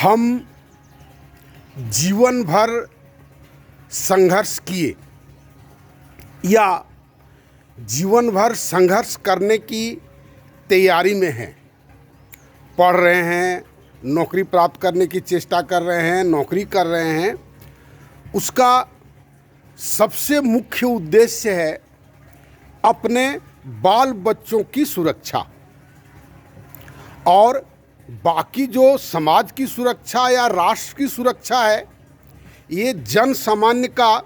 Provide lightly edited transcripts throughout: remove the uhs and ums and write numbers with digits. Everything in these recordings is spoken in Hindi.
हम जीवन भर संघर्ष किए या जीवन भर संघर्ष करने की तैयारी में हैं, पढ़ रहे हैं, नौकरी प्राप्त करने की चेष्टा कर रहे हैं, नौकरी कर रहे हैं, उसका सबसे मुख्य उद्देश्य है अपने बाल बच्चों की सुरक्षा और बाकी जो समाज की सुरक्षा या राष्ट्र की सुरक्षा है, ये जन सामान्य का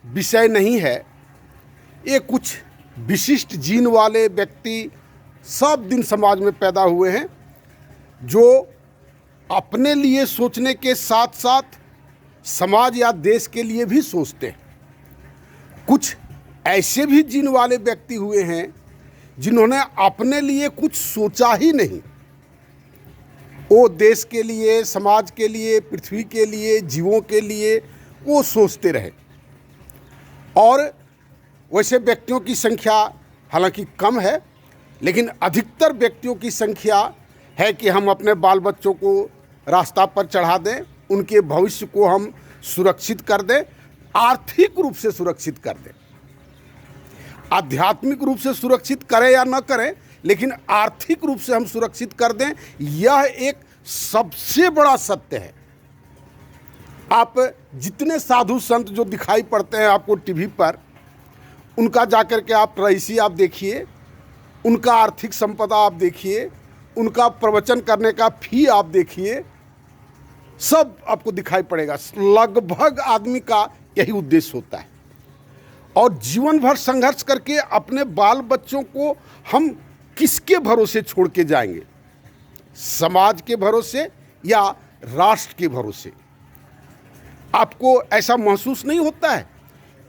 विषय नहीं है। ये कुछ विशिष्ट जीन वाले व्यक्ति सब दिन समाज में पैदा हुए हैं जो अपने लिए सोचने के साथ साथ समाज या देश के लिए भी सोचते हैं। कुछ ऐसे भी जीन वाले व्यक्ति हुए हैं जिन्होंने अपने लिए कुछ सोचा ही नहीं, वो देश के लिए, समाज के लिए, पृथ्वी के लिए, जीवों के लिए वो सोचते रहे। और वैसे व्यक्तियों की संख्या हालांकि कम है, लेकिन अधिकतर व्यक्तियों की संख्या है कि हम अपने बाल बच्चों को रास्ता पर चढ़ा दें, उनके भविष्य को हम सुरक्षित कर दें, आर्थिक रूप से सुरक्षित कर दें। आध्यात्मिक रूप से सुरक्षित करें या न करें, लेकिन आर्थिक रूप से हम सुरक्षित कर दें, यह एक सबसे बड़ा सत्य है। आप जितने साधु संत जो दिखाई पड़ते हैं आपको टीवी पर, उनका जाकर के आप रईसी आप देखिए, उनका आर्थिक संपदा आप देखिए, उनका प्रवचन करने का फी आप देखिए, सब आपको दिखाई पड़ेगा। लगभग आदमी का यही उद्देश्य होता है। और जीवन भर संघर्ष करके अपने बाल बच्चों को हम किसके भरोसे छोड़ के जाएंगे? समाज के भरोसे या राष्ट्र के भरोसे? आपको ऐसा महसूस नहीं होता है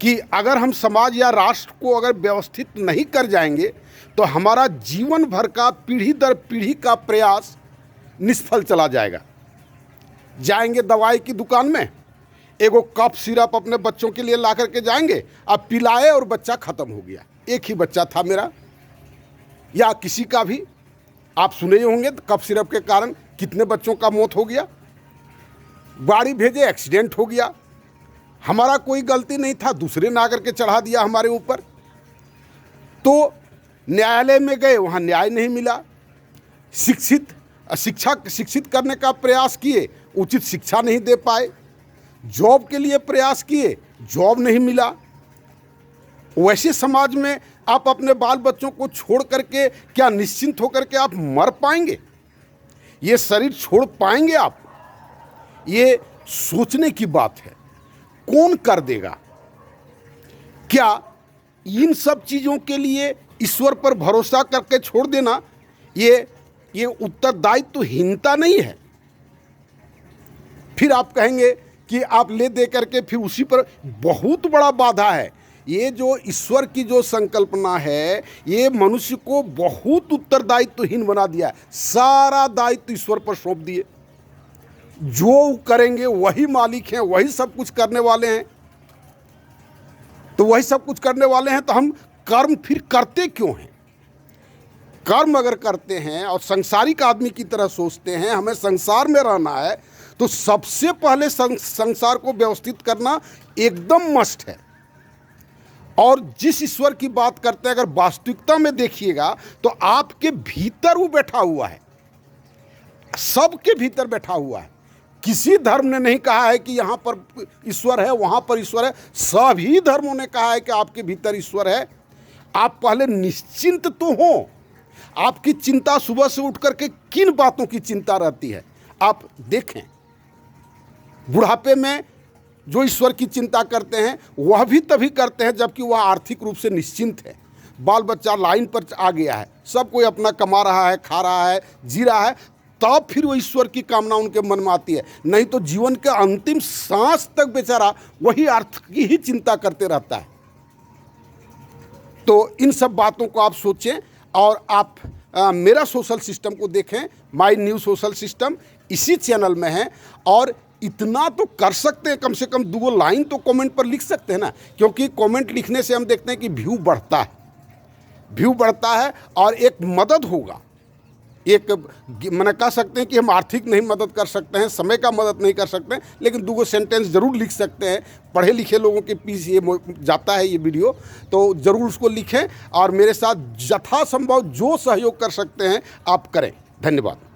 कि अगर हम समाज या राष्ट्र को अगर व्यवस्थित नहीं कर जाएंगे तो हमारा जीवन भर का पीढ़ी दर पीढ़ी का प्रयास निष्फल चला जाएगा? जाएंगे दवाई की दुकान में, एगो कफ सिरप अपने बच्चों के लिए ला करके जाएंगे, अब पिलाए और बच्चा ख़त्म हो गया। एक ही बच्चा था मेरा या किसी का भी, आप सुने ही होंगे कफ सिरप के कारण कितने बच्चों का मौत हो गया। गाड़ी भेजे, एक्सीडेंट हो गया, हमारा कोई गलती नहीं था, दूसरे ने आकर के चढ़ा दिया हमारे ऊपर। तो न्यायालय में गए, वहाँ न्याय नहीं मिला। शिक्षित करने का प्रयास किए, उचित शिक्षा नहीं दे पाए। जॉब के लिए प्रयास किए, जॉब नहीं मिला। वैसे समाज में आप अपने बाल बच्चों को छोड़ करके क्या निश्चिंत होकर के आप मर पाएंगे? ये शरीर छोड़ पाएंगे आप? ये सोचने की बात है। कौन कर देगा? क्या इन सब चीज़ों के लिए ईश्वर पर भरोसा करके छोड़ देना ये उत्तरदायित्वहीनता नहीं है? फिर आप कहेंगे कि आप ले दे करके फिर उसी पर बहुत बड़ा बाधा है। ये जो ईश्वर की जो संकल्पना है, ये मनुष्य को बहुत उत्तरदायित्वहीन बना दिया है। सारा दायित्व ईश्वर पर सौंप दिए। जो करेंगे वही मालिक हैं, वही सब कुछ करने वाले हैं। तो वही सब कुछ करने वाले हैं तो हम कर्म फिर करते क्यों हैं? कर्म अगर करते हैं और संसारिक आदमी की तरह सोचते हैं, हमें संसार में रहना है, तो सबसे पहले संसार को व्यवस्थित करना एकदम मस्ट है। और जिस ईश्वर की बात करते हैं, अगर वास्तविकता में देखिएगा तो आपके भीतर वो बैठा हुआ है, सबके भीतर बैठा हुआ है। किसी धर्म ने नहीं कहा है कि यहाँ पर ईश्वर है, वहाँ पर ईश्वर है। सभी धर्मों ने कहा है कि आपके भीतर ईश्वर है। आप पहले निश्चिंत तो हो। आपकी चिंता सुबह से उठ करके किन बातों की चिंता रहती है? आप देखें, बुढ़ापे में जो ईश्वर की चिंता करते हैं वह भी तभी करते हैं जबकि वह आर्थिक रूप से निश्चिंत है। बाल बच्चा लाइन पर आ गया है, सब कोई अपना कमा रहा है, खा रहा है, जी रहा है, तब फिर वो ईश्वर की कामना उनके मन में आती है। नहीं तो जीवन के अंतिम सांस तक बेचारा वही अर्थ की ही चिंता करते रहता है। तो इन सब बातों को आप सोचें और आप मेरा सोशल सिस्टम को देखें। माय न्यू सोशल सिस्टम इसी चैनल में है। और इतना तो कर सकते हैं, कम से कम 2 लाइन तो कमेंट पर लिख सकते हैं ना, क्योंकि कमेंट लिखने से हम देखते हैं कि व्यू बढ़ता है और एक मदद होगा। एक मैंने कह सकते हैं कि हम आर्थिक नहीं मदद कर सकते हैं, समय का मदद नहीं कर सकते हैं, लेकिन 2 सेंटेंस ज़रूर लिख सकते हैं। पढ़े लिखे लोगों के बीच ये जाता है ये वीडियो, तो ज़रूर उसको लिखें और मेरे साथ यथासंभव जो सहयोग कर सकते हैं आप करें। धन्यवाद।